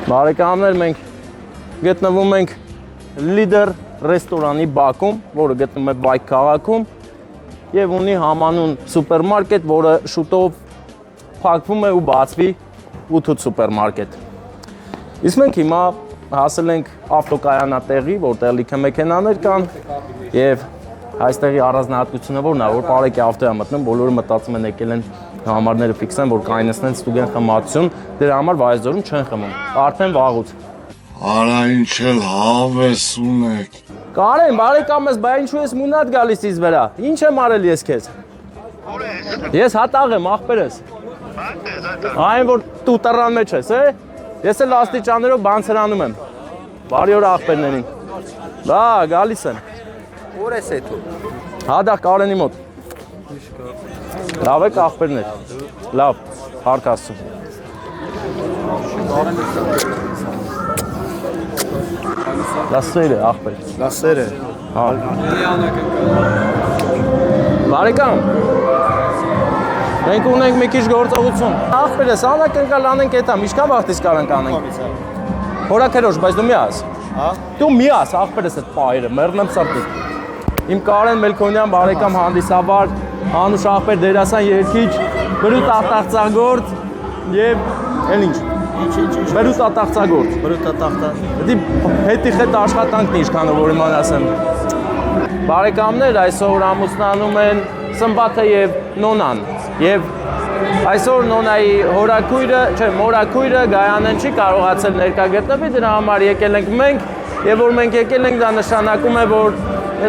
Բարեկամներ, մենք գտնվում ենք Լիդեր ռեստորանի բակում, որը գտնվում է Բայք քաղաքում եւ ունի համանուն սուպերմարկետ, որը շուտով փակվում է ու բացվի 8 սուպերմարկետ։ Իսկ մենք հիմա հասել ենք ավտոկայանատեղի, որտեղ լիքը մեքենաներ կան եւ այստեղի առանձնահատկությունը որն է, որ բարեկի ավտոյա մտնում, բոլորը մտածում են եկել են համարները ֆիքսեն, որ կայնացնեն ստուգեն խմացություն, դրա համար Վայոց-ձորում չեն խմում։ Արդեն վաղուց։ Արա ինչ էլ հավես ունեք։ Կարեն, բարեկամս, բա ինչու ես մունատ գալիս ինձ վրա։ Ինչ եմ արել ես քեզ։ Ես հատաղ եմ, ախպեր ես։ Այն որ դու տրան մեջ ես, ես էլ աստիճաններով բանցրանում եմ։ Բարի օր ախպերներին։ Բա, գալիս եմ։ Ուր ես էթու։ Հադա Կարենի մոտ։ Լավ եք ախպերներ։ Լավ, հարկ Աստծո։ Լասեր է ախպեր։ Լասեր է։ Հա։ Բարեկամ։ Մենք ունենք մի քիչ գործողություն։ Ախպերս, անակնկալ անենք էտա, ինչքան վաղտից կարանք անենք։ Հորաքերոշ, բայց դու մի աս։ Հա։ Դու մի աս, ախպերս այդ պայրը, մեռնեմ սրտից։ Իմ Կարեն Մելքոնյան բարեկամ հանդիսաբար, Անուշ ախպեր դերասան երգիչ, բրուտ ատաղծագործ եւ էլ ինչ։ Բրուտ ատաղծագործ։ Բրուտ ատաղծագործ։ Դի հետի հետ աշխատանքն է ինչքան որ իման ասեմ։ Բարեկամներ այսօր ամուսնանում են Սմբաթը եւ Նոնան եւ այսօր Նոնայի հորաքույրը, չէ, մորաքույրը Գայանեն չի կարողացել ներկա գտնվի, դրա համար եկել ենք մենք եւ որ մենք եկել ենք դա նշանակում է որ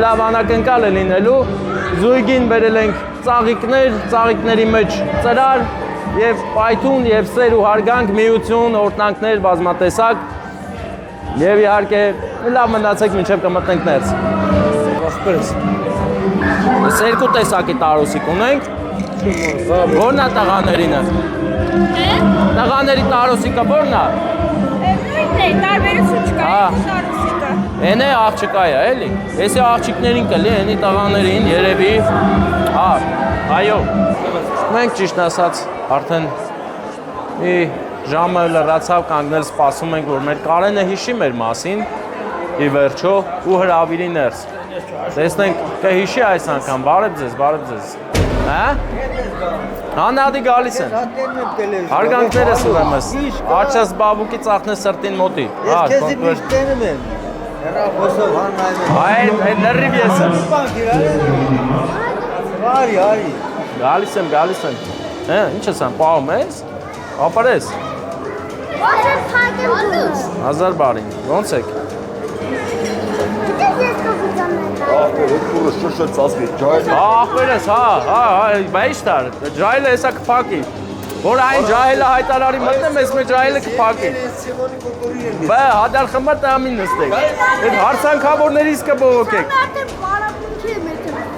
լավ անակնկալ է լինելու զույգին բերել ենք ծաղիկներ, ծաղիկների մեջ ծրար եւ պայթուն եւ սեր ու հարգանք, միություն, օրհնանքներ բազմատեսակ եւ իհարկե լավ մնացեք մինչեւ կմտնենք ներս։ Ախպերս։ Այս երկու տեսակի տարոսիկ ունենք։ Որն է տղաներինը։ Տղաների տարոսիկը որն է։ Նույնն է, տարբերություն չկա տարոսիկը։ Էն է աղջիկա է, էլի։ Էսի աղջիկներին կլի, էնի տղաներին երևի։ Հա, այո։ Մենք ճիշտ ասած արդեն մի ժամը լրացավ կանգնել սպասում ենք, որ մեր Կարենը հիշի մեր մասին ի վերջո ու հրավիրի ներս։ Տեսնենք կհիշի այս անգամ, բարև ձեզ։ Հա? Հանադի գալիս են։ Հարգանքներս ուրեմս։ Աչքս բաբուկի ծախնե սրտին մոտի։ Ես քեզի միշտ տենում եմ։ Հերա խոսով հաննայում եմ։ Այդ լրիվ ես եմ։ Արի։ Գալիս եմ։ Հա, ինչ ես ան, պահում ես։ Ապարես։ Ո՞նց փակեմ դուս։ 1000 բարին։ Ոնց եք։ Դες ես կոպուտանեմ։ Ախպերս, հա, բա ինչ տար, ջայլը հեսա կփակի, որ այն ջայլը հայտարարի մտնեմ, ես մեր ջայլը կփակի։ Բա հադար խմար տամին նստեք, այդ հարցանքավորներից կբողոքեք։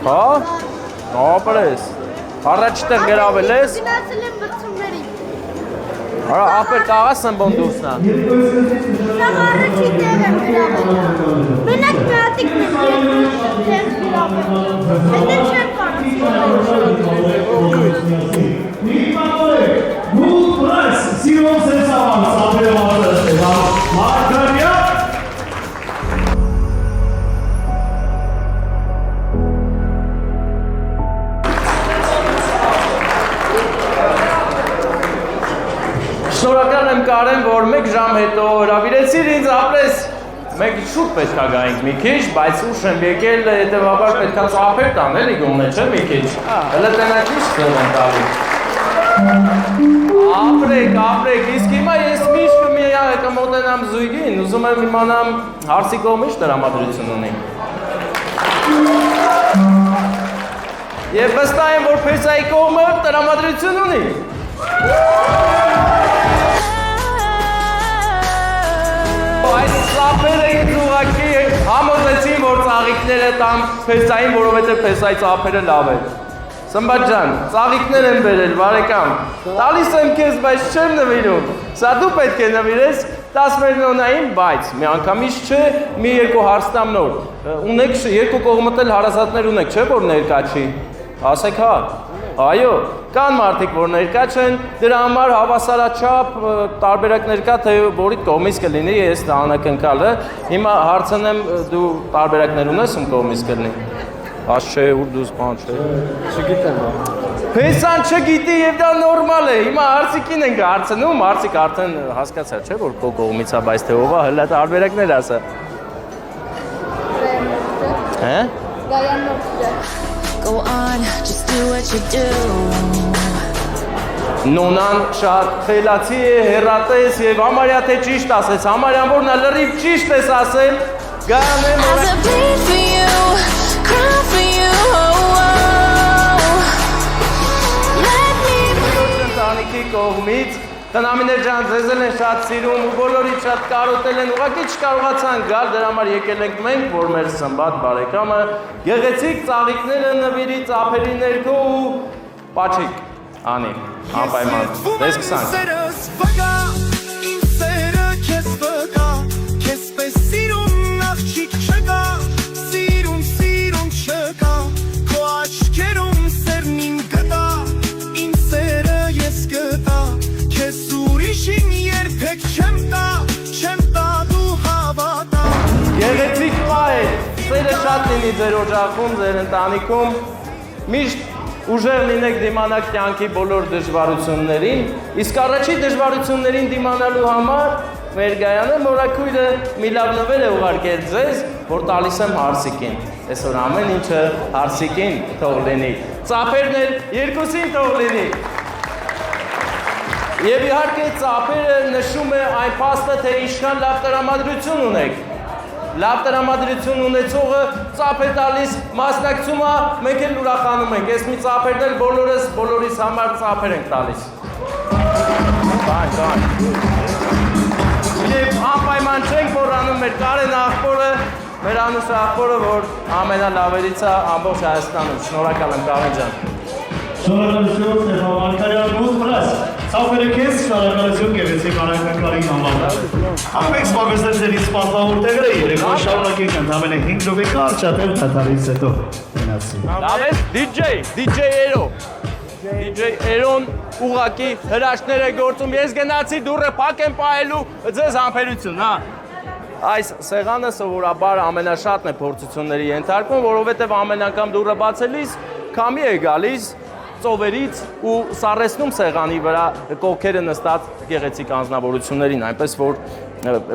Հա, ախպերս, առաջ տեղ գրավել ես։ Գնացել եմ բրցումների։ Արա ախպեր կաղաս սնբոն դուսնա։ Սա առաջի տեղ եմ գրավել։ Մենակ մատիկն եմ տեղ գրավել։ Այդ չեմ Շնորհակալ եմ Կարեն, որ 1 ժամ հետո հրավիրեցիր ինձ ապրես։ Մենք շուտ պետք է գայինք մի քիչ, բայց ուշ եմ եկել, հետևաբար պետք է ծափեր տան, էլի գոնե, չէ՞ մի քիչ։ Հələ տնակ ինչ խոհ եմ տալի։ Ապրեք, իսկ հիմա ես միշտ կմոտենամ զույգին, ուզում եմ իմանամ հարսի կողմ ինչ տրամադրություն ունի։ Եվ վստահ եմ, որ փեսայի կողմը տրամադրություն ունի։ Այս ծափերը ինձ ուղղակի համոզեցին, որ ծաղիկները տամ փեսային, որովհետև փեսայի ծափերը լավ են։ Սմբատ ջան, ծաղիկներ եմ բերել, բարեկամ։ Տալիս եմ քեզ, բայց չեմ նվիրում։ Սա դու պետք է նվիրես 10 նոնային, բայց մի անգամից չէ, մի երկու հարց տամ նոր։ Ունեք երկու կողմդ էլ հարազատներ ունեք, չէ՞ որ ներկա չի։ Ասեք հա։ Այո, կան մարդիկ, որ ներկա չեն, դրա համար հավասարաչափ տարբերակներ կա, թե որի կողմից կլինի, ես դա անակնկալը։ Հիմա հարցնեմ, դու տարբերակներ ունես ում կողմից կլինի։ Աս չէ, ուր դուս բան չէ։ Չգիտեմ։ Փեսան չգիտի եւ դա նորմալ է։ Հիմա հարցիկին ենք հարցնում, հարցիկ արդեն հասկացա, չէ՞ որ քո կողմից է, բայց թե ով է, հələ տարբերակներ ասա։ Հա? Go on, just do what you do. Նոնան շատ խելացի է, հեռատես եւ համարյա թե ճիշտ ասես, համարյան որ նա լրիվ ճիշտ ես ասել, գանեմ As I bleed for you, cry for you. Let me ընտանիքի կողմից տնամիներ ջան ձեզ են շատ սիրում ու բոլորից շատ կարոտել են, ուղղակի չկարողացան գալ, դրա համար եկել ենք մենք, որ մեր Սմբատ բարեկամը գեղեցիկ ծաղիկները նվիրի ծափերի ներքո ու պաչիկ անի, անպայման, տեսքսանք։ Գեղեցիկ պահ է, սերը շատ լինի ձեր օջախում, ձեր ընտանիքում, միշտ ուժեղ լինեք դիմանալ կյանքի բոլոր դժվարություններին, իսկ առաջի դժվարություններին դիմանալու համար մեր Գայանը մորաքույրը մի լավ նվեր է ուղարկել ձեզ, որ տալիս եմ Հարսիկին, այսօր ամեն ինչը Հարսիկին թող լինի, ծափերն էլ երկուսին թող լինի։ Եվ իհարկե ծափերը նշում է այն փաստը, թե ինչքան լավ տրամադրություն ունեք։ Լավ տրամադրություն ունեցողը ծափ է տալիս, մասնակցում է, մենք էլ ուրախանում ենք։ Ես մի ծափերն էլ բոլորիս համար ծափեր ենք տալիս։ Բան։ Եվ անպայման չենք մոռանում մեր Կարեն աղբորը, մեր Անուշ աղբորը, որ ամենալավերից է ամբողջ Հայաստանում։ Շնորհակալ եմ Կարեն ջան։ Շնորհակալություն Ստեփան Մարգարյան, ո՞ւր վրաս։ Ծափերը քեզ շնորհակալություն գեղեցիկ անակնկալի համար։ Ամեն սպասել ձերից սպասավոր տեղերը երեկո շարունակենք ընդամենը 5 րոպե կարճատել դատարից հետո մնացի։ Լավ է, DJ Էրո։ DJ Էրոն ուղակի հրաշքներ է գործում։ Ես գնացի դուռը փակ եմ պահելու ձեզ համբերություն, հա։ Այս սեղանը սովորաբար ամենաշատն է փորձությունների ենթարկվում, որովհետև ամեն անգամ դուռը բացելիս քամի է գալիս ծովերից ու սառեցնում սեղանի վրա կողքերը նստած գեղեցիկ անձնավորություններին, այնպես որ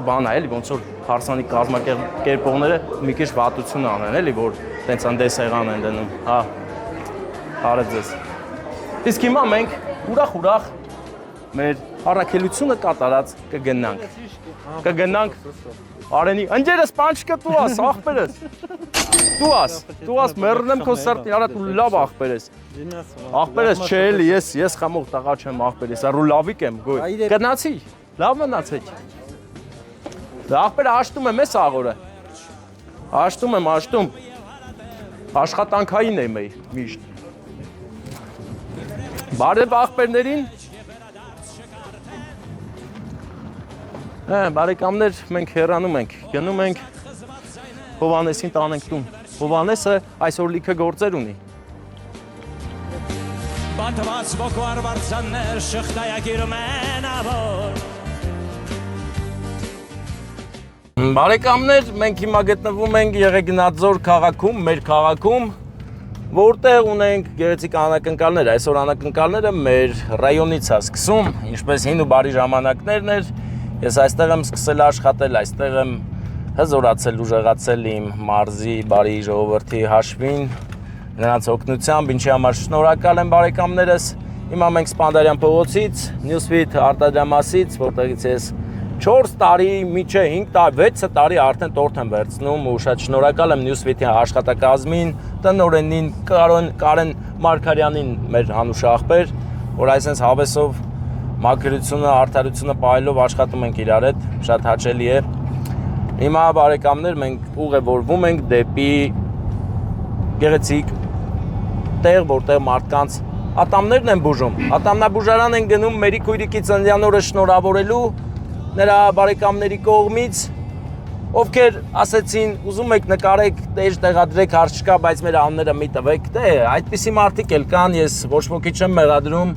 բան է, էլի ոնց որ հարսանիք կազմակերպողները մի քիչ վատություն անեն, էլի որ տենց անդե սեղան են դնում, հա, հարը ձեզ։ Իսկ հիմա մենք ուրախ մեր առաքելությունը կատարած կգնանք Արենի, ընջերս պանչկը դու աս, աղբերս, դու աս, մերնեմ քո սրտին, արա դու լավ աղբերես, աղբերես չէ էլի, ես խամող տղա չեմ աղբերես, առու լավիկ եմ, գոյ, գնացի, լավ մնացեք, աղբերը աշտում եմ ես աղորը, աշտում եմ, աշխատանքային եմ էի, միշտ, բարև աղբերներին, բարեկամներ, մենք հեռանում ենք, գնում ենք Հովանեսին տանենք տուն։ Հովանեսը այսօր լիքը գործեր ունի։ Բանտված ոգվար վարձաններ շղթայագիրում են ավոր Բարեկամներ, մենք հիմա գտնվում ենք Եղեգնաձոր քաղաքում, մեր քաղաքում, որտեղ ունենք գեղեցիկ անակնկալներ, այսօր անակնկալները մեր ռայոնից է սկսում, ինչպես հին ու բարի ժամանակներն էր, ես այստեղ եմ սկսել աշխատել, այստեղ եմ հզորացել, ուժեղացել իմ մարզի, բարի ժողովրդի հաշվին, նրանց օգնությամբ, ինչի համար շնորհակալ եմ բարեկամներս, հիմա մենք Սպանդարյան փողոցից, Newsfeed արտադրամասից, որտեղից ես 4 տարի, միջը 5 տարի, 6 տարի արդեն տորթ եմ վերցնում ու շատ շնորհակալ եմ Newsfeed-ի աշխատակազմին, տնօրենին, Կարեն Մարգարյանին, մեր Անուշ աղբեր, որ այսպես հավեսով մաքրությունը, արդարությունը պահելով աշխատում ենք իրար հետ, շատ հաճելի է։ Հիմա բարեկամներ մենք ուղևորվում ենք դեպի գեղեցիկ տեղ, որտեղ մարդկանց ատամներն են բուժում։ Ատամնաբուժարան են գնում Մերի Քույրիկի ծննդյան օրը շնորհավորելու նրա բարեկամների կողմից, ովքեր ասեցին, ուզում եք նկարեք, տեժ տեղադրեք, հարց չկա, բայց մեր անունները մի տվեք, դե այդպիսի մարդիկ էլ կան, ես ոչ ոքի չեմ մեղադրում,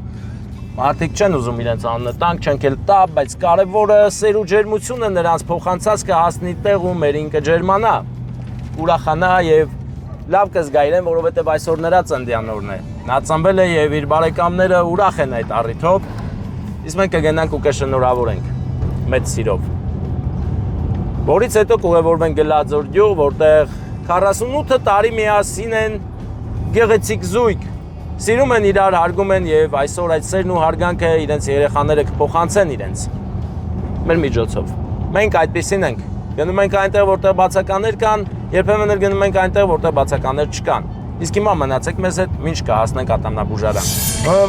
մարդիկ չեն ուզում իրենց անունը տանք, չենք էլ տա, բայց կարևորը սեր ու ջերմությունը նրանց փոխանցածքը հասնի տեղ ու մերին կջերմանա, ուրախանա եւ լավ կզգա իրեն, որովհետեւ այսօր նրա ծննդյան օրն է։ Նա ծնվել է եւ իր բարեկամները ուրախ են այդ առիթով։ Իսկ մենք կգնանք ու կշնորհավորենք մեծ սիրով։ Որից հետո կուղևորվենք Գլաձոր գյուղ, որտեղ 48 տարի միասին են գեղեցիկ զույգ։ Սիրում են իրար, հարգում են եւ այսօր այդ սերն ու հարգանքը իրենց երեխաները կփոխանցեն իրենց մեր միջոցով։ Մենք այդպեսին ենք։ Գնում ենք այնտեղ, որտեղ բացականներ կան, երբեմն էլ գնում ենք այնտեղ, որտեղ բացականներ չկան։ Իսկ հիմա մնացեք մեզ հետ, մինչ կհասնենք Ատամնաբուժարան։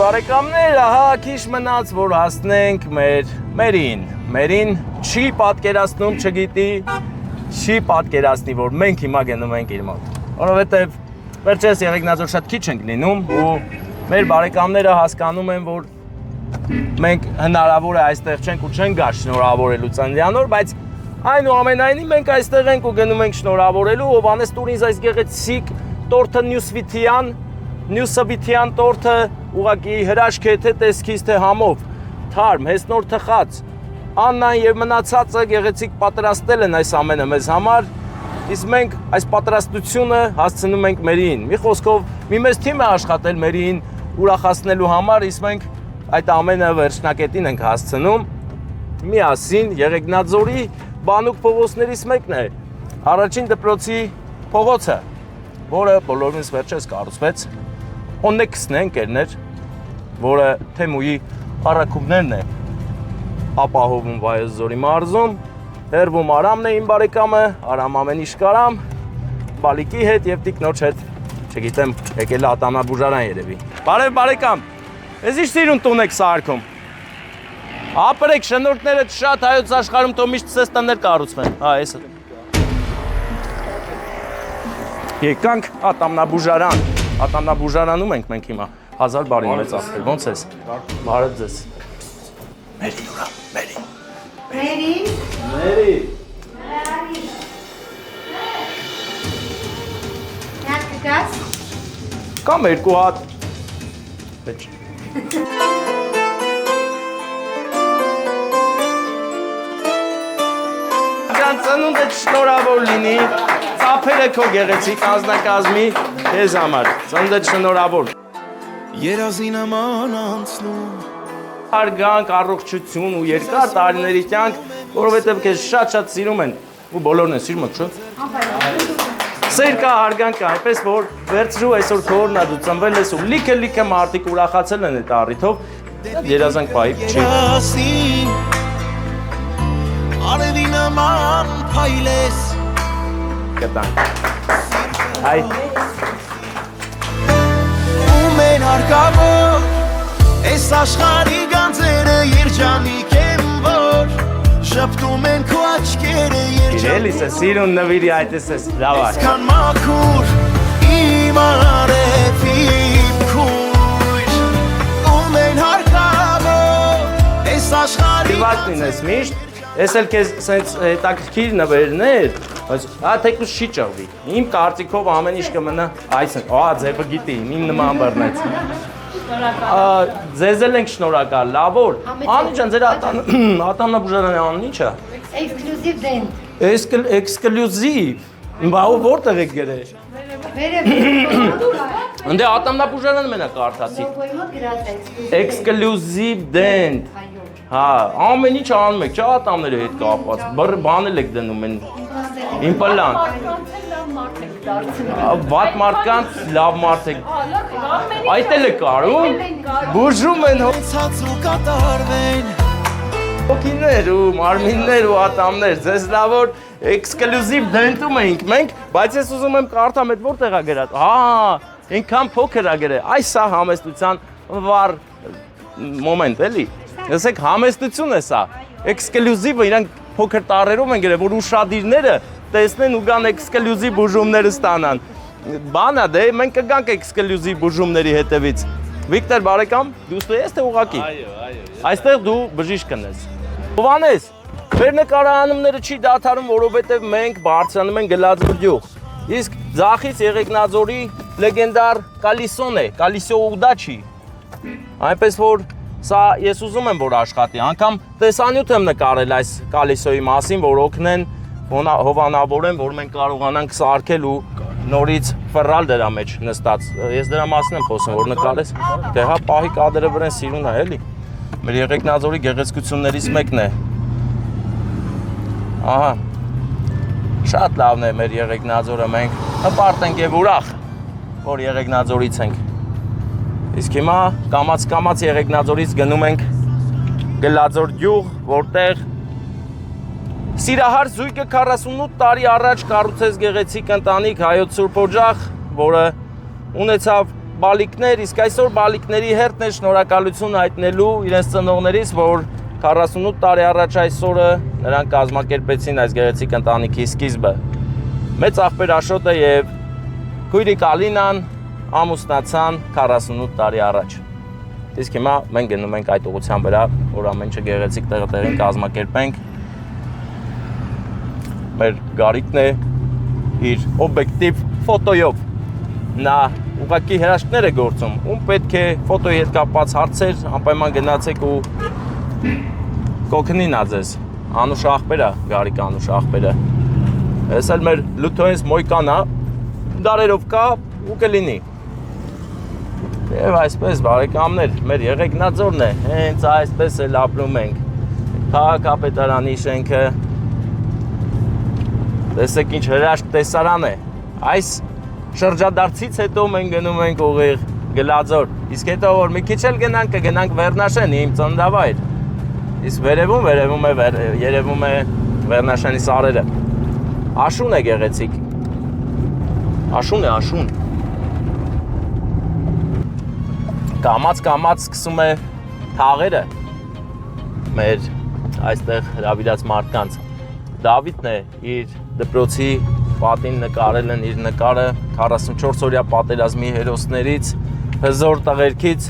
Բարեկամներ, ահա քիչ մնաց, որ հասնենք մեր մերին։ Մերին չի պատկերացնում, չգիտի, չի պատկերացնի, որ մենք հիմա գնում ենք իր մոտ։ Որովհետև վերջերս Եղեգնաձոր շատ քիչ ենք լինում ու մեր բարեկամները հասկանում են, որ մենք հնարավոր է այստեղ չենք ու չենք գա շնորհավորելու ծննդյան օր, բայց այնուամենայնիվ մենք այստեղ ենք ու գնում ենք շնորհավորելու, ով անես տուր ինձ այս գեղեցիկ տորթը նյուսվիթյան տորթը ուղղակի հրաշք է թե տեսքից թե համով, թարմ, հեսնոր թխած, Աննան եւ մնացածը գեղեցիկ պատրաստել են այս ամենը մեզ համար, իսկ մենք այս պատրաստությունը հասցնում ենք մերին։ Մի խոսքով, մի մեծ թիմ է աշխատել մերին ուրախացնելու համար, իսկ մենք այդ ամենը վերջնակետին ենք հասցնում։ Միասին Եղեգնաձորի բանուկ փողոցներից մեկն է, առաջին դպրոցի փողոցը, որը բոլորինս վերջերս կառուցվեց, Օնեքսն է ընկերներ, որը Թեմուի առաքումներն է ապահովում Վայոց-Ձորի մարզում, հերվում Արամն է իմ բարեկամը, Արամ ամեն ինչ կարամ, բալիկի հետ եւ տիկնոջ հետ, չգիտեմ, եկել է Ատամնաբուժարան երևի։ Բարև բարեկամ, ես ինչ սիրուն տուն եք սարքում։ Ապրեք, շնորհքները շատ հայոց աշխարհում թող միշտ ցես տներ կառուցվեն։ Հա, էս է։ Եկանք Ատամնաբուժարան։ Ատամնաբուժարանում ենք մենք հիմա։ 1000 բարի մեծ ասել։ Ոնց ես։ Բարև ձեզ։ Մերի ուրա, մերի։ Մերի։ Մերի։ Նա կգաս։ Կամ երկու հատ։ Պետք։ Ծնունդը շնորհավոր լինի, ծափերը քո գեղեցիկ անձնակազմի քեզ համար, ծնունդը շնորհավոր։ Երազի նման անցնում Հարգանք, առողջություն ու երկար տարիների կյանք, որովհետև քեզ շատ սիրում են ու բոլորն են սիրում, չէ՞։ Սեր կա, հարգանք կա, այնպես որ վերցրու այսօր քո օրն է, դու ծնվել ես ու լիքը մարդիկ ուրախացել են այդ առիթով, երազանք պահի չի։ Արևի նման փայլես Կտանք։ Հայ։ ու մեն հարկավոր Այս աշխարհի գանձերը երջանիկ են, որ շփթում են քո աչքերը Իրելիս է սիրուն նվիրի այդպես ես, լավ է։ Այսքան մաքուր իմ արևիմ քույր ու մեն հարկավոր Այս աշխարհի Դիվակ լինես միշտ, ես էլ քեզ սենց հետաքրքիր նվերներ, բայց թեկուզ չի ճղվի։ Իմ կարծիքով ամեն ինչ կմնա այսինքն, ձևը գիտի, իմ նման բռնեց։ Ձեզ էլ ենք շնորհակալ, լավոր։ Անի ջան, ձեր Ատամնաբուժարանի անունը ի՞նչ է։ Exclusive dent։ Էքսկլյուզիվ։ Բա որտեղ եք գրել։ Ընդ Ատամնաբուժարանը մենակ կարդացի։ Լոգոյի մոտ գրած է Exclusive dent։ Հա, ամեն ինչ անում եք, չէ՞ ատամների հետ կապված։ Բանել եք դնում են իմպլանտ։ Վատ մարդկանց լավ մարդ եք։ Այդ էլ է կարում։ Բուժում են ցած ու կատարվեն հոգիներ ու մարմիններ ու ատամներ։ Ձեզ լավ որ էքսկլյուզիվ դենտում էինք մենք, բայց ես ուզում եմ կարդամ այդ որտեղ է գրած։ Այնքան փոքր է գրել։ Այս սա համեստության վառ մոմենտ էլի։ Եսեք համեստություն է սա։ Էքսկլյուզիվը իրանք փոքր տառերով են գրել, որ ուշադիրները տեսնեն ու գան էքսկլյուզիվ բուժումները ստանան։ Բանա դե մենք կգանք էքսկլյուզիվ բուժումների հետևից։ Վիկտոր բարեկամ, դու ստու ես թե ուղակի։ Այո։ Այստեղ դու բժիշկ կնես։ Հովանես, Մեր նկարահանումները չի դադարում, որովհետև մենք բարձրանում ենք Գլաձոր գյուղ։ Իսկ ձախից Եղեգնաձորի լեգենդար Կալիսոն է, Կալիսո Ուդաչի։ Այնպես որ սա ես ուզում եմ որ աշխատի, անգամ տեսանյութ եմ նկարել այս Կալիսոյի մասին, որ օգնեն հովանավորեն, որ մենք կարողանանք սարքել ու նորից ֆռալ դրա մեջ նստած։ Ես դրա մասին եմ խոսում, որ նկարես։ Դե հա պահի կադրը վրան սիրուն է, էլի։ Մեր Եղեգնաձորի գեղեցկություններից մեկն է։ Ահա։ Շատ լավն է մեր Եղեգնաձորը, մենք հպարտ ենք եւ ուրախ, որ Եղեգնաձորից ենք։ Իսկ հիմա կամաց Եղեգնաձորից գնում ենք Գլաձոր գյուղ, որտեղ Սիրահար զույգը 48 տարի առաջ կառուցեց գեղեցիկ ընտանիք Հայոց Սուրբ Օջախ, որը ունեցավ բալիկներ, իսկ այսօր բալիկների հերթն է շնորհակալություն հայտնելու իրենց ծնողներից, որ 48 տարի առաջ այսօրը նրանք կազմակերպեցին այս գեղեցիկ ընտանիքի սկիզբը։ Մեծ աղբեր Աշոտը եւ քույրիկ Ալինան ամուսնացան 48 տարի առաջ։ Իսկ հիմա մենք գնում ենք այդ ուղղության վրա, որ ամեն ինչ գեղեցիկ տեղին կազմակերպենք։ Մեր Գարիկն է իր օբյեկտիվ ֆոտոյով։ Նա ուղղակի հրաշքներ է գործում, ում պետք է ֆոտոյի հետ կապված հարցեր, անպայման գնացեք ու կօգնի նա ձեզ։ Անուշ աղբեր է, Գարիկ Անուշ աղբերը։ Ես էլ մեր լութոյենս մոյկան է, դարերով կա ու կլինի։ Եվ այսպես բարեկամներ, մեր Եղեգնաձորն է, հենց այսպես էլ ապրում ենք։ Քաղաքապետարանի շենքը Տեսեք ինչ հրաշք տեսարան է։ Այս շրջադարձից հետո մենք գնում ենք ուղիղ Գլաձոր։ Իսկ հետո որ մի քիչ էլ կգնանք Վերնաշեն, իմ ծննդավայր։ Իսկ երևում է Վերնաշենի սարերը։ Աշուն է գեղեցիկ։ Աշուն է, աշուն։ Կամաց սկսում է թաղերը մեր այստեղ հրավիրած մարդկանց։ Դավիթն է իր դպրոցի պատին նկարել են իր նկարը 44-օրյա պատերազմի հերոսներից, հզոր տղերքից,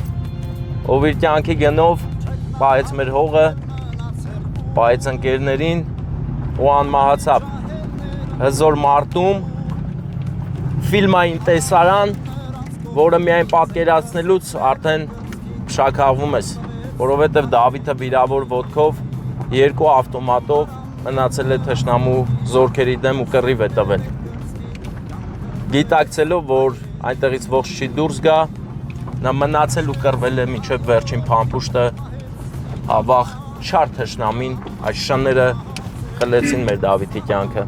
ով իր կյանքի գնով պահեց մեր հողը, պահեց ընկերներին ու անմահացավ։ Հզոր մարտում ֆիլմային տեսարան, որը միայն պատկերացնելուց արդեն շաքաղվում ես, որովհետև Դավիթը վիրավոր ոտքով, 2 ավտոմատով մնացել է թշնամու զորքերի դեմ ու կռիվ է տվել։ Գիտակցելով, որ այնտեղից ողջ չի դուրս գա, նա մնացել ու կռվել է մինչև վերջին փամփուշտը, հավաղ չար թշնամին, այս շները խլեցին մեր Դավիթի կյանքը։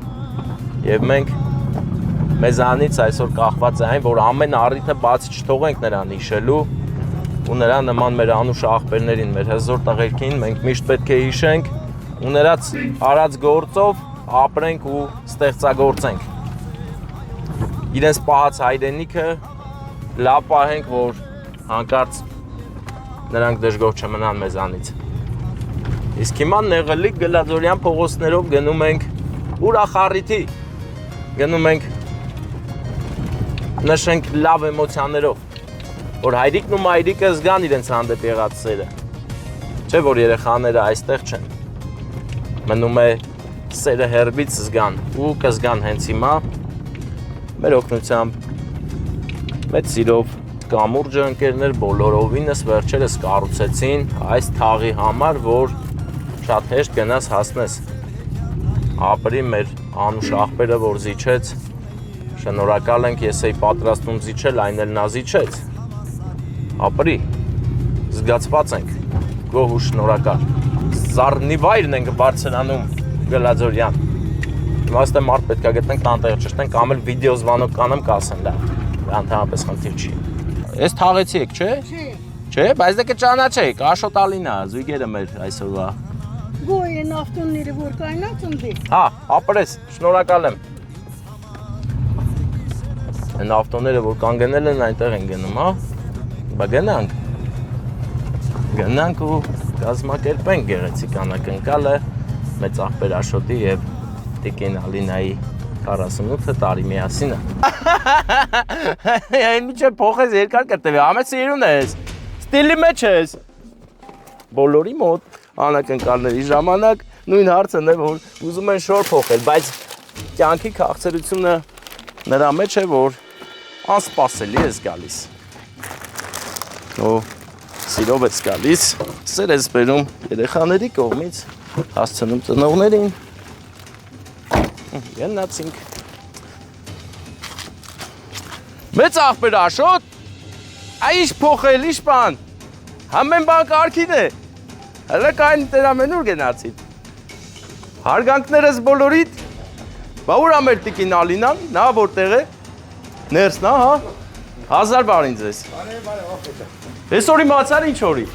Եվ մենք մեզանից այսօր կախված է այն, որ ամեն առիթը բացի չթողենք նրան հիշելու ու նրա նման մեր անուշ աղբերներին, մեր հզոր տղերքին մենք միշտ պետք է հիշենք ու նրանց արած գործով ապրենք ու ստեղծագործենք։ Իրենց պահած հայրենիքը լավ պահենք, որ հանկարծ նրանք դժգոհ չմնան մեզանից։ Իսկ հիմա նեղլիկ Գլաձորյան փողոցներով գնում ենք ուրախ առիթի, գնում ենք նշենք լավ էմոցիաներով, որ հայրիկն ու մայրիկը զգան իրենց հանդեպ եղած սերը։ Չէ՞ որ երեխաները այստեղ չեն։ Մնում է սերը հերբից զգան ու կզգան հենց հիմա մեր օգնությամբ մեծ սիրով կամուրջը ընկերներ բոլորովինս վերջերս կառուցեցին այս թաղի համար, որ շատ հեշտ գնաս հասնես։ Ապրի մեր անուշ աղբերը, որ զիջեց, շնորհակալ ենք, ես էի պատրաստում զիջել, այն էլ նա զիջեց։ Ապրի, զգացված ենք, գոհ ու շնորհակալ։ Զարնիվայրն ենք Բարսելանում Գլաձորյան։ Իմաստը մարդ պետք է գտնենք տանտեղ ճշտենք, կամ էլ վիդեո զվանոք կանեմ կասեն դա։ Ընդհանրապես խնդիր չի։ Ես թաղեցի եք, չէ՞։ Չէ, բայց դե կճանաչեք, Աշոտ Ալինա, զույգերը մեր այսօրվա։ Գոյեն ավտոները որ կայնած ընդ։ Հա, ապրես, շնորհակալ եմ։ Այն ավտոները որ կանգնել են այնտեղ են գնում, հա։ Բա գնանք ու կազմակերպենք գեղեցիկ անակնկալը մեծ աղբեր Աշոտի եւ Տիկին Ալինայի 48 տարի միասինը։ Այն միջը փոխես երկար կտվի, ամեն սիրուն ես։ Ստիլի մեջ ես։ Բոլորի մոտ անակնկալների ժամանակ նույն հարցն է, որ ուզում են շոր փոխել, բայց կյանքի քաղցրությունը նրա մեջ է, որ անսպասելի է գալիս։ Ու սիրով է գալիս, սեր է բերում երեխաների կողմից, հասցնում ծնողներին։ Գնացինք։ Մեծ աղբեր Աշոտ, այ ինչ փոխել, ինչ բան։ Ամեն բան կարգին է։ Հələ կային տերամենուր գնացին։ Հարգանքներս բոլորիդ։ Բա ուր ամեր տիկին Ալինան, նա որտեղ է։ Ներսն է, հա։ 1000 բարին ձեզ։ Այսօր իմացար ինչ օրի։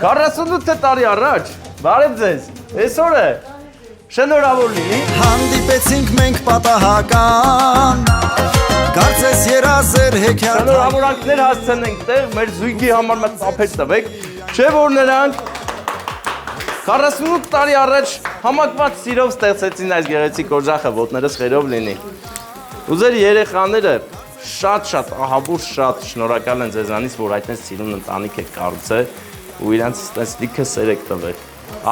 48 տարի առաջ։ Բարև ձեզ։ Այսօր է։ Շնորհավոր լինի։ Հանդիպեցինք մենք պատահական Կարծես երազեր հեքիաթ Շնորհավորանքներ հասցնենք տեղ, մեր զույգի համար մեծ ծափեր տվեք, չէ որ նրանք 48 տարի առաջ համակված սիրով ստեղծեցին այս գեղեցիկ օջախը, ոտներս խերով լինի։ Ու ձեր երեխաները շատ ահաբուր շատ շնորհակալ են ձեզանից, որ այդպես սիրուն ընտանիք եք կառուցել ու իրանց այդպես լիքը սեր եք տվել։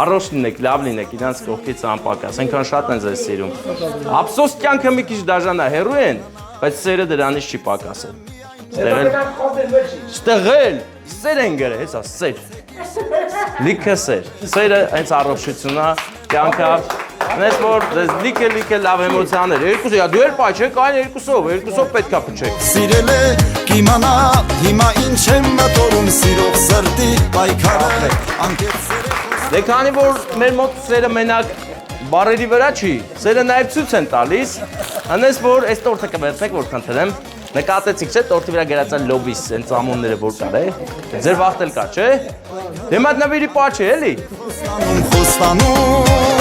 Առողջ լինեք, լավ լինեք, իրանց կողքից անպակաս, այնքան շատ են ձեզ սիրում։ Ափսոս կյանքը մի քիչ դաժան է, հեռու են, բայց սերը դրանից չի պակասել։ Ստեղել, սեր են գրել, հեսա, սեր։ Լիքը սեր։ Սերը հենց առողջությունն է, կյանքը, այնպես որ ձեզ լիքը լավ էմոցիաներ։ Երկուսը, դու էլ պայ չեք, այն երկուսով պետք է փչեք։ Սիրել է կիմանա, հիմա ինչ եմ մտորում սիրող սրտի պայքարը անկեղծ սեր Դե քանի որ մեր մոտ սերը մենակ բարերի վրա չի, սերը նաև ցույց են տալիս, այնպես որ այս տորտը կվերցնեք, որ խնդրեմ, նկատեցիք չէ, տորտի վրա գրած են լոբիս, այն ծամոնները որ կար է, ձեր վախտել կա, չէ։ Դե մատնավիրի պա չէ, էլի։ խոստանում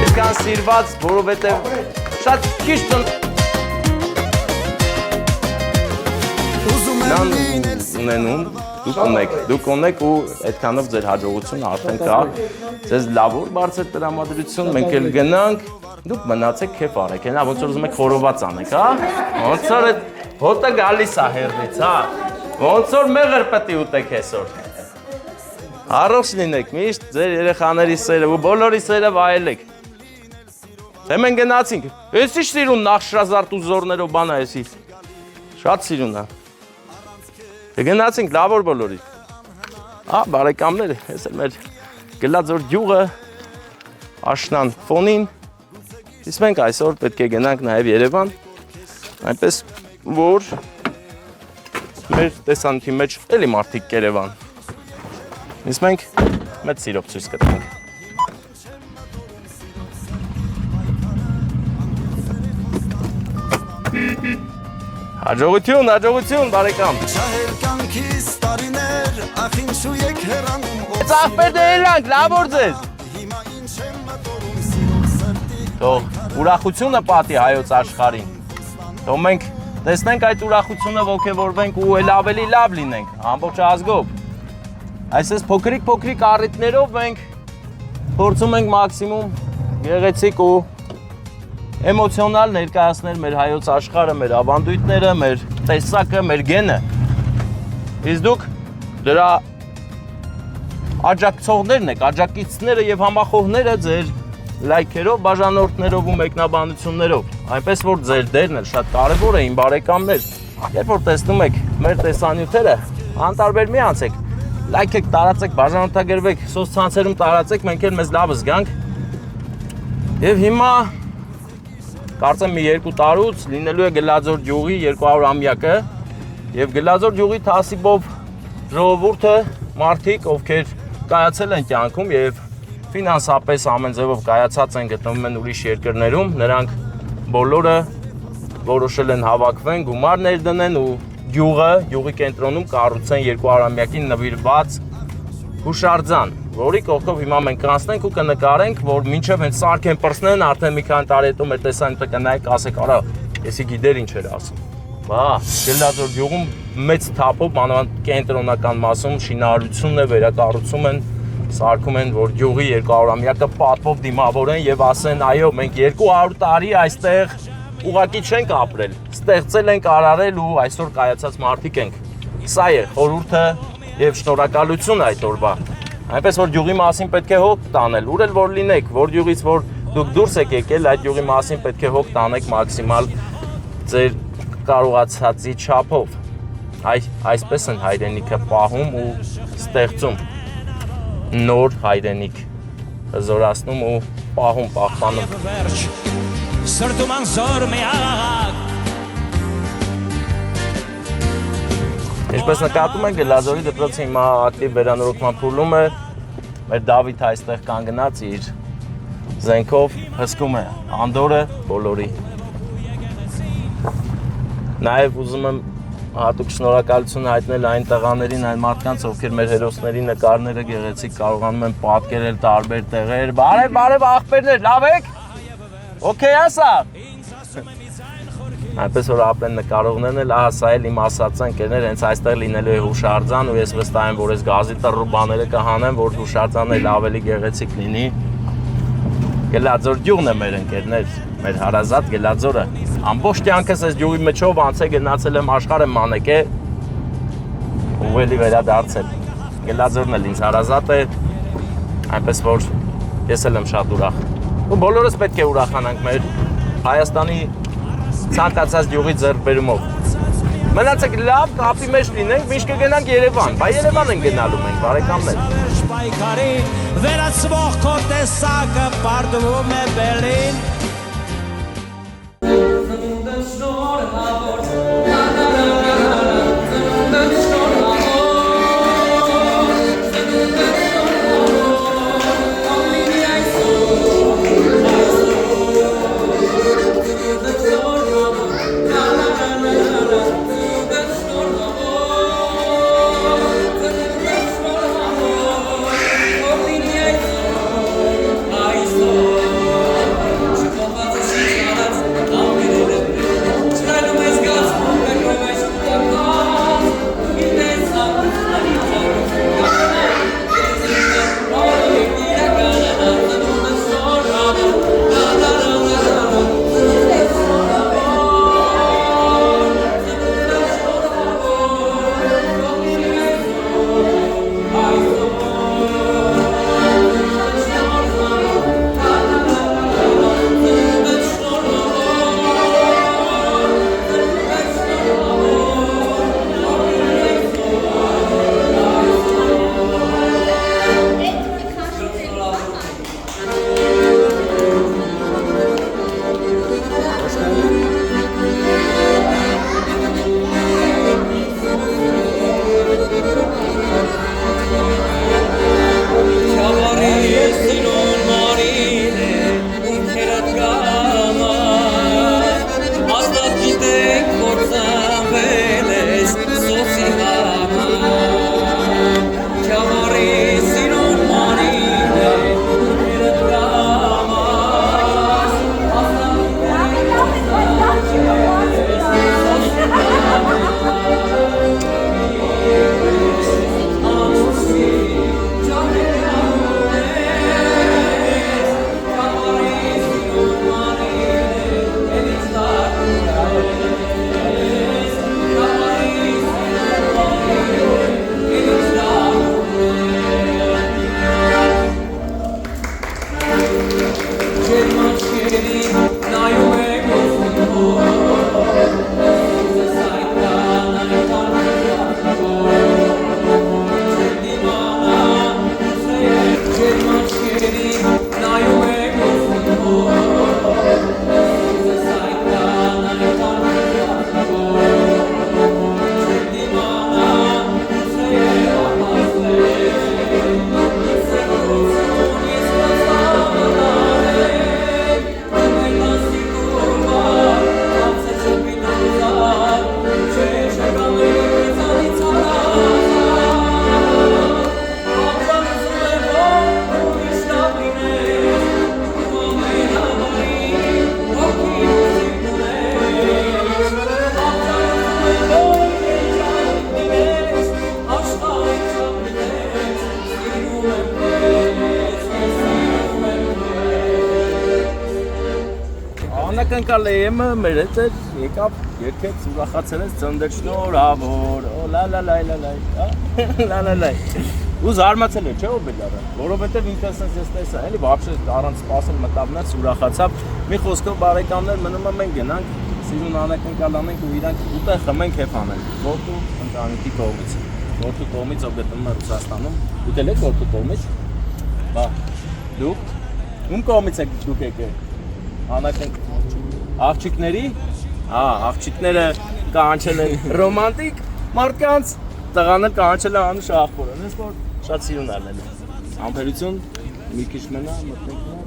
Դեկան սիրված, որովհետև շատ քիչ ունենում, դուք ունեք ու այդքանով ձեր հաջողությունը արդեն կա, ձեզ լավոր բարձր տրամադրություն, մենք էլ գնանք, դուք մնացեք քեֆ արեք, հենա ոնց որ ուզում եք խորոված անեք, հա, ոնց որ այդ հոտը գալիս է հերնից, հա, ոնց որ մեղր պետք է ուտեք այսօր, առողջ լինեք, միշտ ձեր երեխաների սերը ու բոլորի սերը վայելեք, թե մենք գնացինք, ես ինչ սիրուն նախշրազարդ ու զորներով բան է եսի, շատ սիրուն է, գնացինք լավոր բոլորի, բարեկամներ, ես էլ մեր գլաձոր գյուղը, աշնան ֆոնին, իսկ մենք այսօր պետք է գնանք նաև Երևան, այնպես որ մեր տեսանյութի մեջ էլի մարդիկ Երևան, իսկ մենք մեծ սիրով ցույց կտանք։ Հաջողություն, բարեկամ։ Շահեր կյանքիս տարիներ, ախ ինչու եք հեռանում Ծաղպերն էլանք, լավոր ձեզ։ Հիմա ինչ եմ մտորում սիրող սրտի Թող ուրախությունը պատի հայոց աշխարհին։ Թող մենք տեսնենք այդ ուրախությունը ոգևորվենք ու էլ ավելի լավ լինենք, ամբողջ ազգով։ Այսպես փոքրիկ առիթներով մենք փորձում ենք մաքսիմում գեղեցիկ ու էմոցիոնալ ներկայացնել մեր հայոց աշխարհը, մեր ավանդույթները, մեր տեսակը, մեր գենը։ Իսկ դուք դրա աջակցողներն եք, աջակիցները եւ համախոհները ձեր լայքերով, բաժանորդներով ու մեկնաբանություններով։ Այնպես որ ձեր դերն էլ շատ կարեւոր է, իմ բարեկամներ։ Երբ որ տեսնում եք մեր տեսանյութերը, անտարբեր մի անցեք, լայքեք, տարածեք, բաժանորդագրվեք, սոցցանցերում տարածեք, մենք էլ մեզ լավ զգանք։ Եվ հիմա կարծեմ մի 2 տարուց լինելու է Գլաձոր գյուղի 200-ամյակը եւ Գլաձոր գյուղի թասիբով ժողովուրդը մարդիկ, ովքեր կայացել են կյանքում եւ ֆինանսապես ամեն ձևով կայացած են գտնվում են ուրիշ երկրներում, նրանք բոլորը որոշել են հավաքվեն, գումար ներդնեն ու գյուղի կենտրոնում կառուցեն 200-ամյակին նվիրված հուշարձան, որի կողքով հիմա մենք կանցնենք ու կնկարենք, որ մինչև հենց սարքեն պրսնեն, արդեն մի քանի տարի հետո մեր տեսանյութը կնայեք, ասեք, արա, եսի գիտեր ինչ էր ասում։ Բա, Գլաձոր գյուղում մեծ թափով, մանավանդ կենտրոնական մասում շինարարություն է, վերակառուցում են, սարքում են, որ գյուղի 200-ամյակը պատվով դիմավորեն եւ ասեն, այո, մենք 200 տարի այստեղ ուղղակի չենք ապրել, ստեղծել ենք, արարել ու այսօր կայացած մարդիկ ենք։ Սա է խորհուրդը եւ շնորհակալություն այդ օրվա։ Այնպես որ յուղի մասին պետք է հոգ տանել, ուր էլ որ լինեք, որ յուղից որ դուք դուրս եք եկել, այդ յուղի մասին պետք է հոգ տանեք մաքսիմալ ձեր կարողացածի չափով։ Այսպես են հայրենիքը պահում ու ստեղծում նոր հայրենիք, հզորացնում ու պահում, պահպանում։ Սրտում անզոր մի աղաղակ Ինչպես նկատում ենք, Լազորի դպրոցի հիմա ակտիվ վերանորոգման փուլում է, մեր Դավիթ այստեղ կանգնած իր զենքով հսկում է անդորը բոլորի։ Նաև ուզում եմ հատուկ շնորհակալություն հայտնել այն տղաներին, այն մարդկանց, ովքեր մեր հերոսների նկարները գեղեցիկ կարողանում են պատկերել տարբեր տեղեր։ Բարև աղբերներ, լավ եք։ Okay, ասա։ Այնպես որ ապրեն նկարողներն էլ, ահա սա էլ իմ ասած ընկերներ, հենց այստեղ լինելու է հուշարձան ու ես վստահ եմ, որ այս գազի տռու բաները կհանեմ, որ հուշարձանն էլ ավելի գեղեցիկ լինի։ Գելաձոր գյուղն է մեր ընկերներ, մեր հարազատ Գելաձորը։ Ամբողջ կյանքս այս գյուղի մեջով անցել գնացել եմ աշխարհը մանեկե ու էլի վերադարձել։ Գելաձորն էլ ինձ հարազատ է, այնպես որ ես էլ եմ շատ ուրախ։ Ու բոլորս պետք է ուրախանանք մեր Հայաստանի ցանկացած գյուղի ձեռքբերումով։ Մնացեք լավ, կապի մեջ լինենք, միշտ կգնանք Երևան։ Բայ Երևան են գնալու մենք, բարեկամներ։ Պայքարի վերացվող քո տեսակը պարտվում է Բերլին անակնկալ եմ մեր հետ էր, եկավ, երկեց, ուրախացել ես ծննդեր շնորհավոր, լա, ու զարմացել է, չէ՞ օբելյարը, որովհետև ինքս ես տեսա, էլի вообще առանց սպասել մտավ ներս ուրախացավ, մի խոսքով բարեկամներ մնում է մենք գնանք, սիրուն անակնկալ անենք ու իրանք ուտեղ խմենք կեֆ անենք, որդու ընտանիքի կողմից, որդու կողմից ով գտնվում է Ռուսաստանում, ուտել եք որդու կողմից, բա, դուք, ում կողմից եք դուք եկել, աղջիկների, աղջիկները կանչել են ռոմանտիկ մարդկանց, տղաներ կանչել են անուշ աղբորը, նես որ շատ սիրուն արնել է, ամպերություն, մի քիչ մնա, մտնենք նոր,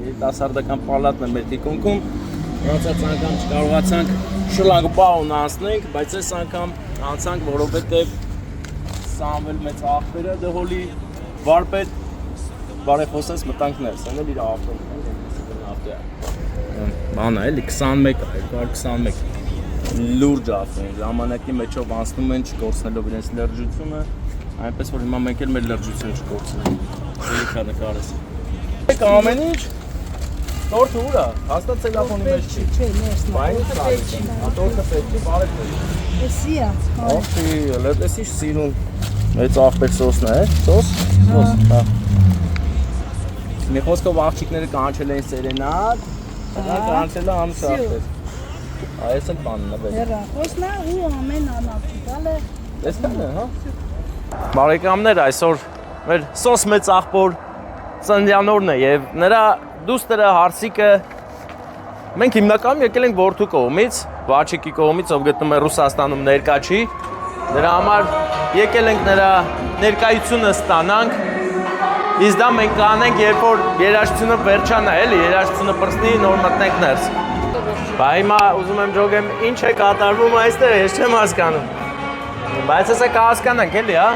երիտասարդական պալատն է մեր թիկունքում, Հրացած անգամ չկարողացանք շլագբաուն անցնենք, բայց այս անգամ անցանք, որովհետև Սամվել մեծ աղբերը դհոլի վարպետ բարեխոսես մտանք ներս, են էլ իր աղբերը, բան է էլի 21, 221, լուրջ աղբեն, ժամանակի մեջով անցնում են չկորցնելով իրենց լրջությունը, այնպես որ հիմա մենք էլ մեր լրջությունը չկորցնենք, ելիքա նկարես։ Եք ամեն ինչ Տորթը ուր է, հաստատ ցելոֆոնի մեջ չի։ Չէ, ներս նա։ Բայց ծաղիկ, տորթը պետք է բարեք է։ Էսի է։ Ախի, լետեսի սիրուն։ Մեծ աղբեր սոսն է, սոս, հա։ Մի խոսքով աղջիկները կանչել են սերենատ, կանչել է ամս աղբեր։ Այս էլ բանն է բեր։ Հերա, խոսնա ու ամեն անապտալը։ Տեսնեն է, հա։ Բարեկամներ, այսօր մեր սոս մեծ աղբոր ծննդյանորն է եւ նրա դուստերը հարսիկը մենք հիմնականում եկել ենք որդու կողմից, Վաչիկի կողմից, ով գտնվում է Ռուսաստանում ներկա չի։ Դրա համար եկել ենք նրա ներկայությունը ստանանք։ Իսկ դա մենք կանենք, երբ որ երաժշտությունը վերջանա, էլի, երաժշտությունը պրծնի, նոր մտնենք ներս։ Բա հիմա ուզում եմ ջոգեմ, ինչ է կատարվում այստեղ, ես չեմ հասկանում։ Բայց հեսա կհասկանանք, էլի, հա։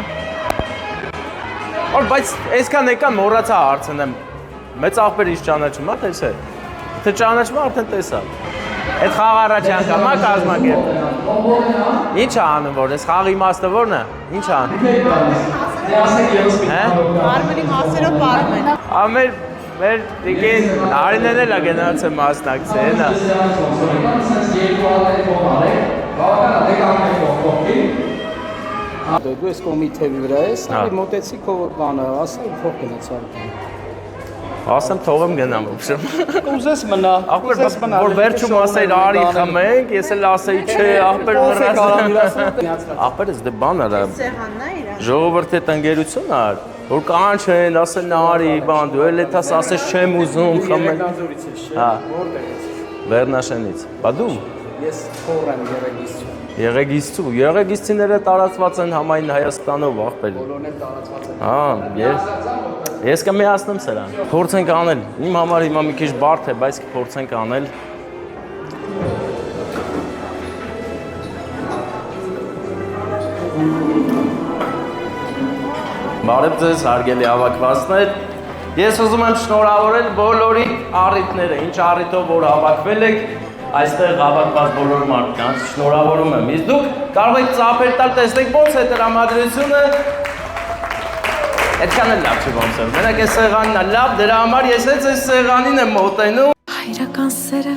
Բայց այսքան եկան մոռացա հարցնեմ։ Մեծ աղբեր ինչ ճանաչում, հա, տեսե։ Թե ճանաչում արդեն տեսա։ Այդ խաղ առաջ անգամ է կազմակերպել։ Ինչ է անում որ, այս խաղի իմաստը որն է։ Ինչ է անում։ Հա։ Արմենի մասերով բարում են։ Մեր դիգին Արինեն էլ է գնացել մասնակցել, Դու ես կոմիթեի վրա ես, մոտեցի քո բանը, ասա փող գնացավ։ Ասեմ թողեմ գնամ, ուշեմ։ Ուզես մնա, ուզես մնա։ Որ վերջում ասեիր արի խմենք, ես էլ ասեի չէ, աղբեր մռած։ Աղբերս դե բան արա։ Սեղանն է իրա։ Ժողովրդի տնգերություն ար, որ կանչեն, ասեն արի, բան, դու էլ էտաս ասես չեմ ուզում խմենք։ Հա։ Վերնաշենից։ Բա դու։ Ես թոր եմ Եղեգիստու։ Եղեգիստու, եղեգիստիները տարածված են համայն Հայաստանով աղբեր։ Բոլորն էլ տարածված են։ Հա, ես կմիացնեմ սրան։ Փորձենք անել։ Իմ համար հիմա մի քիչ բարդ է, բայց կփորձենք անել։ Բարև ձեզ, հարգելի հավաքվածներ։ Ես ուզում եմ շնորհավորել բոլորի առիթները, ինչ առիթով որ հավաքվել եք, այստեղ հավաքված բոլոր մարդկանց շնորհավորում եմ։ Իսկ դուք կարող եք ծափեր տալ, տեսնեք ոնց է տրամադրությունը։ Այդքան էլ լավ չի ոնց է։ Մենակ այս սեղանն է լավ, դրա համար ես հենց այս սեղանին եմ մոտենում։ Հայրական սերը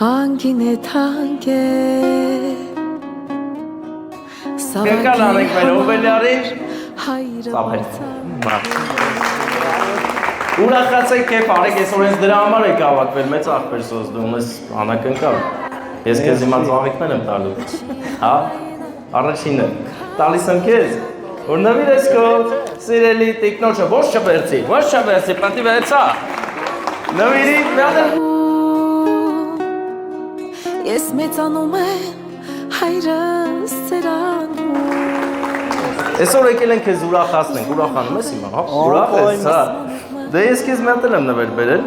անգին է թանկ է։ Կեկալ անենք մեր օբելյարին։ Հայրը Ուրախացեք կեփ արեք, այսօր հենց դրա համար եք հավաքվել, մեծ աղբեր սոս դու ես անակնկալ։ Ես քեզ հիմա ծաղիկներ եմ տալու։ Հա? Առաջինը։ Տալիս եմ քեզ։ Որ նվիրես քո սիրելի տիկնոջը, ոչ չվերցի, պատի վերցա։ Նվիրի, մյանը։ Ես մեծանում եմ հայրս ծերանում։ Այսօր եկել են քեզ ուրախացնենք, ուրախանում ես հիմա, հա? Ուրախ ես, հա։ Դե ես քեզ մի հատ եմ նվեր բերել։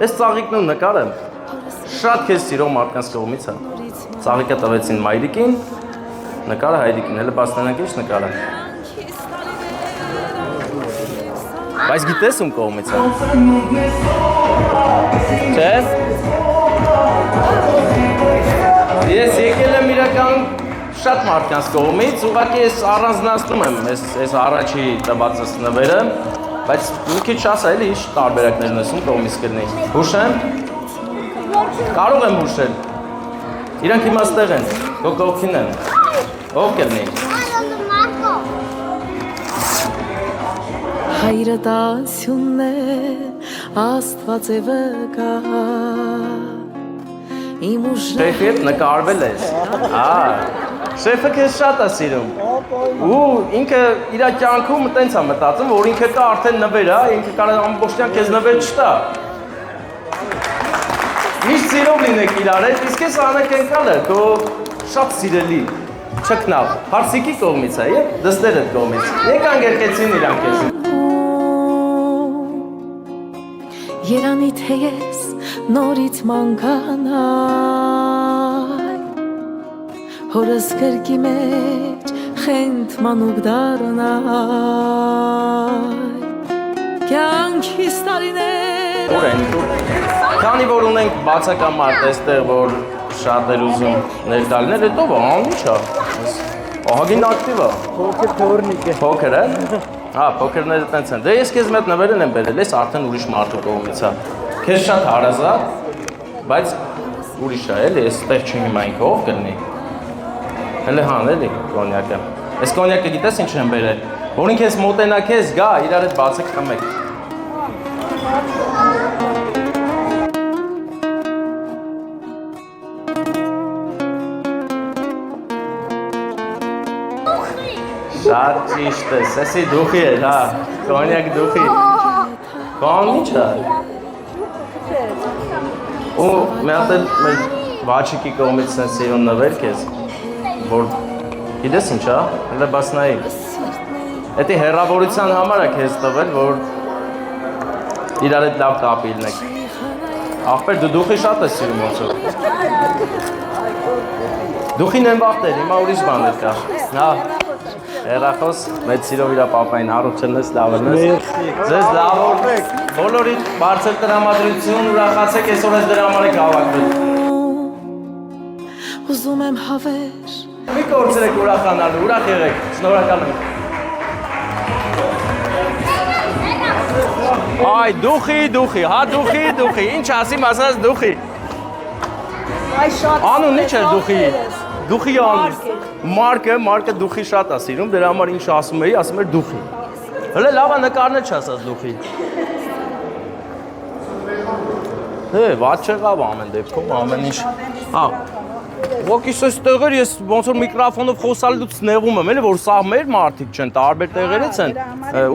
Այս ծաղիկն ու նկարը շատ քեզ սիրող մարդկանց կողմից է։ Ծաղիկը տվեցին մայրիկին, նկարը հայրիկին, հələ բացնանանք ինչ նկարը։ Բայց գիտես ում կողմից է։ Չէ՞։ Ես եկել եմ իրական շատ մարդկանց կողմից, ուղղակի ես առանձնացնում եմ այս առաջի տվածս նվերը, բայց մի քիչ ասա էլի ինչ տարբերակներն ես ում կողմից կլինի։ Հուշեմ։ Կարող եմ ուշել։ Իրանք հիմա ստեղ են, քո կողքին են։ Ով կլինի։ Մարկո։ Հայրը տասյունն է, Աստված է վկա Իմ ուժը Շեֆի հետ նկարվել ես։ Շեֆը քեզ շատ է սիրում։ Ու ինքը իր կյանքում տենց է մտածում, որ ինքը կա արդեն նվեր, ինքը կարող ամբողջյան քեզ նվեր չտա։ Միշտ սիրով լինեք իրար հետ, իսկ ես Անեք ընկալը, քո շատ սիրելի, չքնավ, հարսիկի կողմից է և դստեր հետ կողմից։ Եկան գերկեցին իրանք ես։ Երանի թե ես նորից մանկանայ Հորս կրկի մեջ խենթ մանուկ դարնայ Կյանքիս տարիներ Որ են, քանի որ ունենք բացակամարտ էստեղ, որ շատ էր ուզում ներկալներ, հետո անի չա, ահագին ակտիվ է։ Փոքր թորնիկ է։ Փոքր է։ Փոքրները տենց են։ Դե ես քեզ մեծ նվերն եմ բերել, ես արդեն ուրիշ մարդու կողմից է։ Քեզ շատ հարազատ, բայց ուրիշ է, էլի, ես այդտեղ չհիմա ինքը ով կլինի։ Հələ հան, էլի, կոնյակը։ Այս կոնյակը գիտես ինչ եմ բերել։ Որ ինքը ես մոտենա քեզ գա, իրար հետ բացեք խմեք։ Շատ ճիշտ է, սեսի դուխի է, հա, կոնյակ դուխի։ Կան ինչ է։ Ու մի հատ էլ մեր վաչիկի կողմից են սիրուն նվեր քեզ, որ գիտես ինչ է, հələ բաց նայի։ Էդի հեռավորության համար է քեզ տվել, որ իրար հետ լավ կապի լինեք։ Ախպեր, դու դուխի շատ ես սիրում ոնց որ։ Դուխին են վախտեր, հիմա ուրիշ բաներ կա։ Հա։ Հեռախոս, մեծ սիրով իրա պապային առողջնես, լավ ես։ Ձեզ լավ օրվեք, բոլորիդ բարձր տրամադրություն, ուրախացեք, այսօր ես դրա համար եք հավաքվել։ Ուզում եմ հավեր Մի կործրեք ուրախանալու, ուրախ եղեք, շնորհակալ եմ։ Այ, դուխի, հա դուխի, ինչ ասիմ ասած դուխի։ Անուն ինչ էր դուխի։ Դուխի անուն։ Մարկը դուխի շատ է սիրում, դրա համար ինչ ասում էի, ասում էր դուխի։ Հələ լավ է նկարներ չասած դուխի։ Վատ չեղավ ամեն դեպքում, ամեն ինչ։ Ոգիս այս տեղեր ես ոնց որ միկրոֆոնով խոսալուց նեղում եմ, էլի որ սա մեր մարդիկ չեն, տարբեր տեղերից են,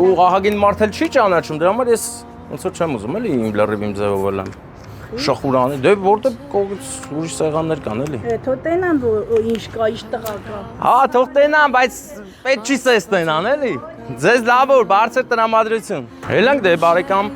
ու ահագին մարդ էլ չի ճանաչում, դրա համար ես ոնց որ չեմ ուզում, էլի իմ լրիվ իմ ձևով ելեմ։ Շախուրանի, դե որտե կողից ուրիշ սեղաններ կան էլի։ Թող տենան ինչ կա, ինչ տղա կա։ Հա, թող տենան, բայց պետք չի սես տենան էլի։ Ձեզ լավ որ բարձր տրամադրություն։ Ելանք դե բարեկամ